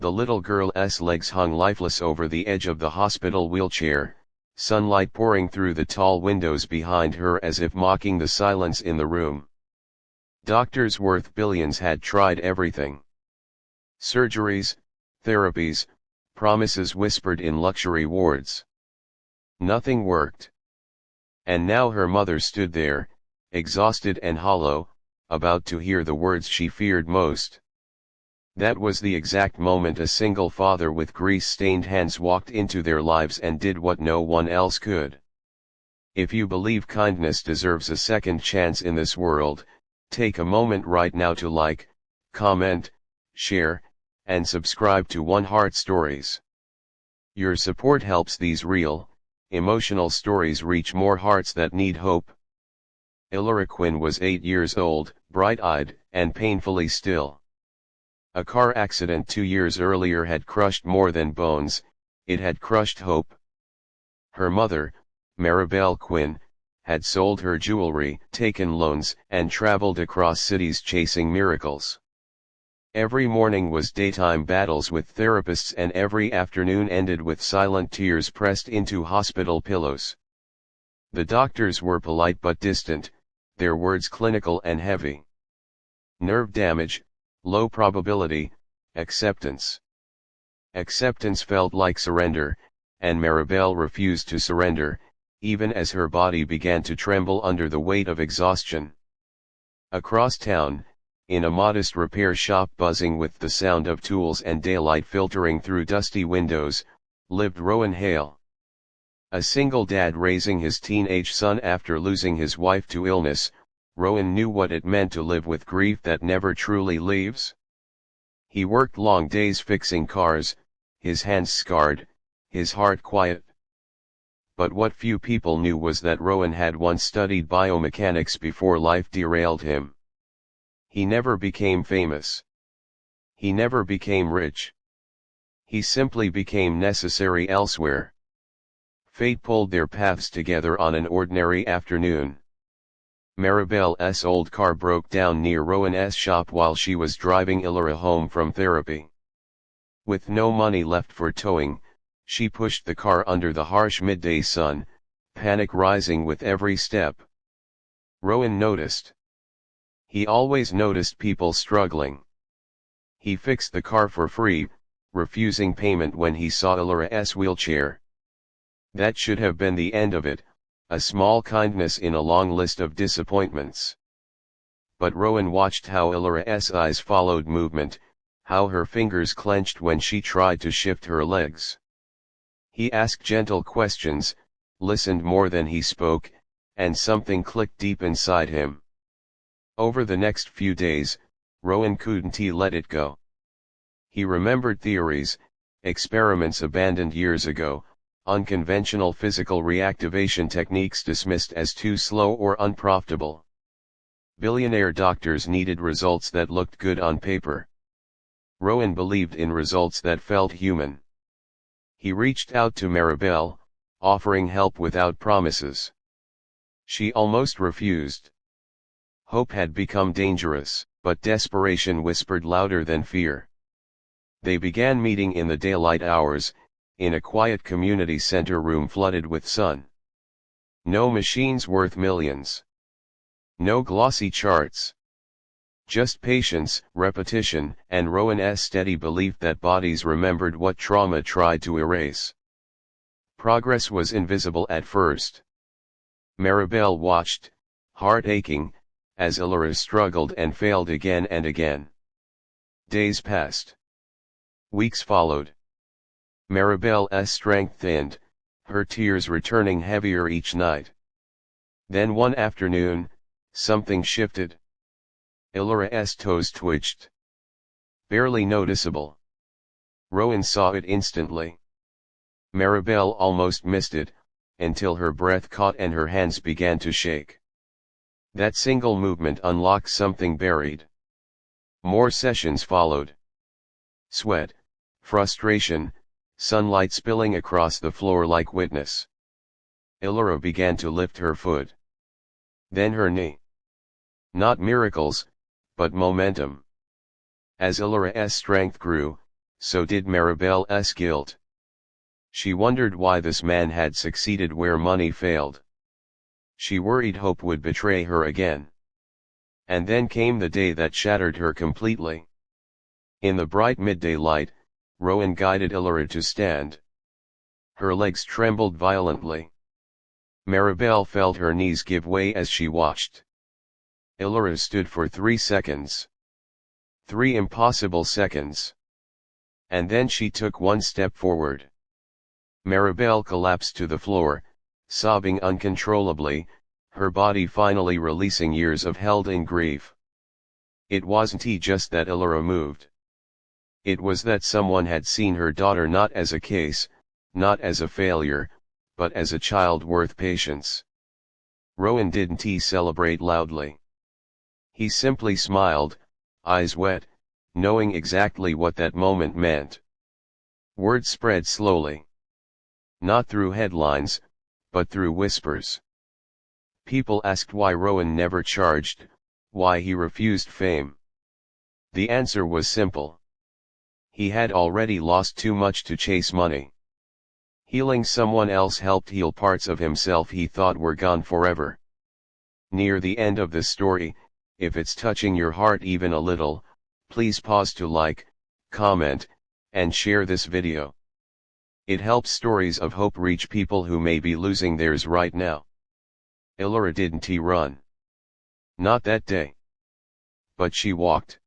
The little girl's legs hung lifeless over the edge of the hospital wheelchair, sunlight pouring through the tall windows behind her as if mocking the silence in the room. Doctors worth billions had tried everything. Surgeries, therapies, promises whispered in luxury wards. Nothing worked. And now her mother stood there, exhausted and hollow, about to hear the words she feared most. That was the exact moment a single father with grease-stained hands walked into their lives and did what no one else could. If you believe kindness deserves a second chance in this world, take a moment right now to like, comment, share, and subscribe to One Heart Stories. Your support helps these real, emotional stories reach more hearts that need hope. Ilora Quinn was 8 years old, bright-eyed, and painfully still. A car accident 2 years earlier had crushed more than bones, it had crushed hope. Her mother, Maribel Quinn, had sold her jewelry, taken loans, and traveled across cities chasing miracles. Every morning was daytime battles with therapists and every afternoon ended with silent tears pressed into hospital pillows. The doctors were polite but distant, their words clinical and heavy. Nerve damage, low probability, acceptance. Acceptance felt like surrender, and Maribel refused to surrender, even as her body began to tremble under the weight of exhaustion. Across town, in a modest repair shop buzzing with the sound of tools and daylight filtering through dusty windows, lived Rowan Hale. A single dad raising his teenage son after losing his wife to illness, Rowan knew what it meant to live with grief that never truly leaves. He worked long days fixing cars, his hands scarred, his heart quiet. But what few people knew was that Rowan had once studied biomechanics before life derailed him. He never became famous. He never became rich. He simply became necessary elsewhere. Fate pulled their paths together on an ordinary afternoon. Maribel's old car broke down near Rowan's shop while she was driving Ilora home from therapy. With no money left for towing, she pushed the car under the harsh midday sun, panic rising with every step. Rowan noticed. He always noticed people struggling. He fixed the car for free, refusing payment when he saw Ilora's wheelchair. That should have been the end of it, a small kindness in a long list of disappointments. But Rowan watched how Ilora's eyes followed movement, how her fingers clenched when she tried to shift her legs. He asked gentle questions, listened more than he spoke, and something clicked deep inside him. Over the next few days, Rowan couldn't let it go. He remembered theories, experiments abandoned years ago, unconventional physical reactivation techniques dismissed as too slow or unprofitable. Billionaire doctors needed results that looked good on paper. Rowan believed in results that felt human. He reached out to Maribel, offering help without promises. She almost refused. Hope had become dangerous, but desperation whispered louder than fear. They began meeting in the daylight hours, in a quiet community center room flooded with sun. No machines worth millions. No glossy charts. Just patience, repetition, and Rowan's steady belief that bodies remembered what trauma tried to erase. Progress was invisible at first. Maribel watched, heart aching, as Ilora struggled and failed again and again. Days passed. Weeks followed. Maribel's strength thinned, her tears returning heavier each night. Then one afternoon, something shifted. Ilora's toes twitched. Barely noticeable. Rowan saw it instantly. Maribel almost missed it, until her breath caught and her hands began to shake. That single movement unlocked something buried. More sessions followed. Sweat, frustration, sunlight spilling across the floor like witness. Ilora began to lift her foot. Then her knee. Not miracles, but momentum. As Ilora's strength grew, so did Maribel's guilt. She wondered why this man had succeeded where money failed. She worried hope would betray her again. And then came the day that shattered her completely. In the bright midday light, Rowan guided Ilora to stand. Her legs trembled violently. Maribel felt her knees give way as she watched. Ilora stood for 3 seconds. 3 impossible seconds. And then she took one step forward. Maribel collapsed to the floor, sobbing uncontrollably, her body finally releasing years of held-in grief. It wasn't just that Ilora moved. It was that someone had seen her daughter not as a case, not as a failure, but as a child worth patience. Rowan didn't celebrate loudly. He simply smiled, eyes wet, knowing exactly what that moment meant. Word spread slowly. Not through headlines, but through whispers. People asked why Rowan never charged, why he refused fame. The answer was simple. He had already lost too much to chase money. Healing someone else helped heal parts of himself he thought were gone forever. Near the end of the story, if it's touching your heart even a little, please pause to like, comment, and share this video. It helps stories of hope reach people who may be losing theirs right now. Ilora didn't run. Not that day. But she walked.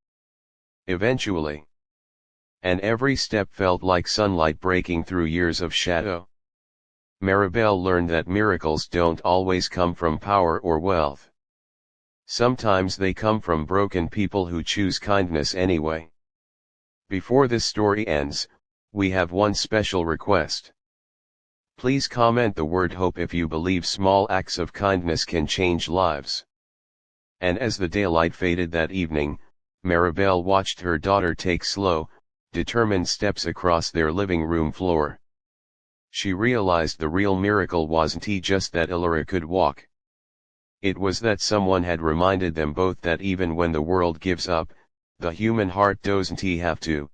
Eventually. And every step felt like sunlight breaking through years of shadow. Maribel learned that miracles don't always come from power or wealth. Sometimes they come from broken people who choose kindness anyway. Before this story ends, we have one special request. Please comment the word hope if you believe small acts of kindness can change lives. And as the daylight faded that evening, Maribel watched her daughter take slow, determined steps across their living room floor. She realized the real miracle wasn't just that Ilora could walk. It was that someone had reminded them both that even when the world gives up, the human heart doesn't have to.